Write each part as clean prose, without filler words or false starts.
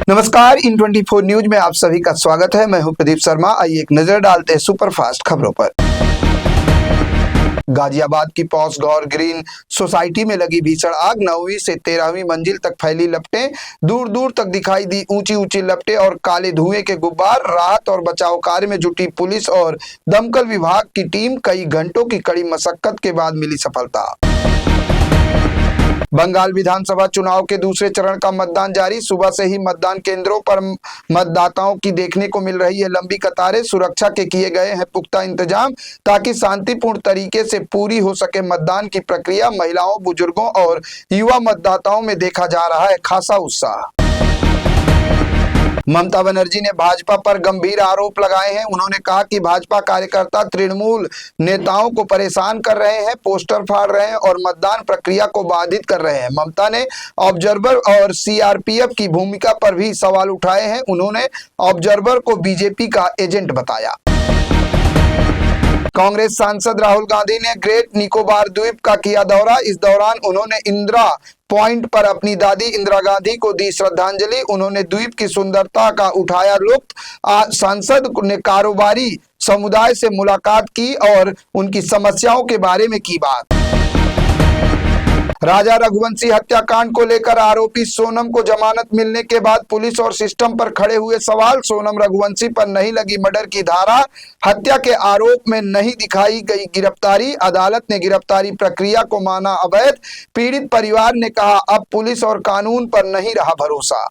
नमस्कार, इन 24 न्यूज में आप सभी का स्वागत है। मैं हूं प्रदीप शर्मा। आइए एक नजर डालते हैं सुपरफास्ट खबरों पर। गाजियाबाद की पॉस गौर ग्रीन सोसाइटी में लगी भीषण आग, 9वीं से 13वीं मंजिल तक फैली लपटें, दूर दूर तक दिखाई दी ऊंची ऊंची लपटें और काले धुएं के गुब्बार। राहत और बचाव कार्य में जुटी पुलिस और दमकल विभाग की टीम, कई घंटों की कड़ी मशक्कत के बाद मिली सफलता। बंगाल विधानसभा चुनाव के दूसरे चरण का मतदान जारी। सुबह से ही मतदान केंद्रों पर मतदाताओं की देखने को मिल रही है लंबी कतारें। सुरक्षा के किए गए हैं पुख्ता इंतजाम ताकि शांतिपूर्ण तरीके से पूरी हो सके मतदान की प्रक्रिया। महिलाओं, बुजुर्गों और युवा मतदाताओं में देखा जा रहा है खासा उत्साह। ममता बनर्जी ने भाजपा पर गंभीर आरोप लगाए हैं। उन्होंने कहा कि भाजपा कार्यकर्ता तृणमूल नेताओं को परेशान कर रहे हैं, पोस्टर फाड़ रहे हैं और मतदान प्रक्रिया को बाधित कर रहे हैं। ममता ने ऑब्जर्वर और सीआरपीएफ की भूमिका पर भी सवाल उठाए हैं। उन्होंने ऑब्जर्वर को बीजेपी का एजेंट बताया। कांग्रेस सांसद राहुल गांधी ने ग्रेट निकोबार द्वीप का किया दौरा। इस दौरान उन्होंने इंदिरा पॉइंट पर अपनी दादी इंदिरा गांधी को दी श्रद्धांजलि। उन्होंने द्वीप की सुंदरता का उठाया लुत्फ। सांसद ने कारोबारी समुदाय से मुलाकात की और उनकी समस्याओं के बारे में की बात। राजा रघुवंशी हत्याकांड को लेकर आरोपी सोनम को जमानत मिलने के बाद पुलिस और सिस्टम पर खड़े हुए सवाल। सोनम रघुवंशी पर नहीं लगी मर्डर की धारा, हत्या के आरोप में नहीं दिखाई गई गिरफ्तारी। अदालत ने गिरफ्तारी प्रक्रिया को माना अवैध। पीड़ित परिवार ने कहा अब पुलिस और कानून पर नहीं रहा भरोसा।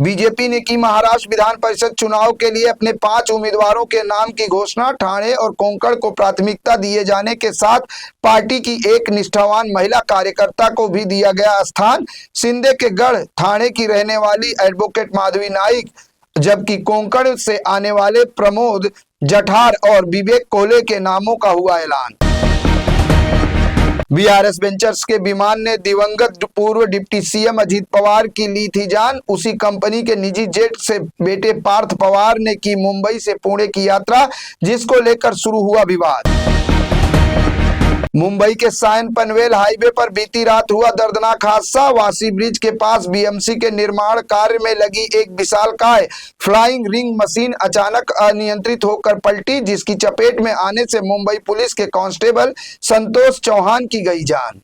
बीजेपी ने की महाराष्ट्र विधान परिषद चुनाव के लिए अपने 5 उम्मीदवारों के नाम की घोषणा। ठाणे और कोंकण को प्राथमिकता दिए जाने के साथ पार्टी की एक निष्ठावान महिला कार्यकर्ता को भी दिया गया स्थान। शिंदे के गढ़ ठाणे की रहने वाली एडवोकेट माधवी नाइक, जबकि कोंकण से आने वाले प्रमोद जठार और विवेक कोले के नामों का हुआ ऐलान। बीआरएस वेंचर्स के विमान ने दिवंगत पूर्व डिप्टी सीएम अजीत पवार की ली थी जान। उसी कंपनी के निजी जेट से बेटे पार्थ पवार ने की मुंबई से पुणे की यात्रा, जिसको लेकर शुरू हुआ विवाद। मुंबई के सायन पनवेल हाईवे पर बीती रात हुआ दर्दनाक हादसा। वासी ब्रिज के पास बीएमसी के निर्माण कार्य में लगी एक विशालकाय फ्लाइंग रिंग मशीन अचानक अनियंत्रित होकर पलटी, जिसकी चपेट में आने से मुंबई पुलिस के कांस्टेबल संतोष चौहान की गई जान।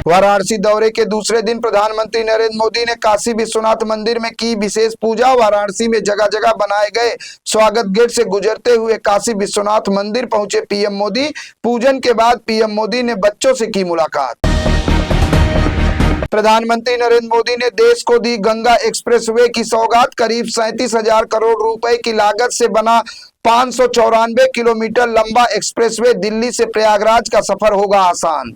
वाराणसी दौरे के दूसरे दिन प्रधानमंत्री नरेंद्र मोदी ने काशी विश्वनाथ मंदिर में की विशेष पूजा। वाराणसी में जगह जगह बनाए गए स्वागत गेट से गुजरते हुए काशी विश्वनाथ मंदिर पहुंचे पीएम मोदी। पूजन के बाद पीएम मोदी ने बच्चों से की मुलाकात। प्रधानमंत्री नरेंद्र मोदी ने देश को दी गंगा एक्सप्रेसवे की सौगात। करीब 37,000 करोड़ रुपए की लागत से बना 594 किलोमीटर लंबा एक्सप्रेसवे दिल्ली से प्रयागराज का सफर होगा आसान।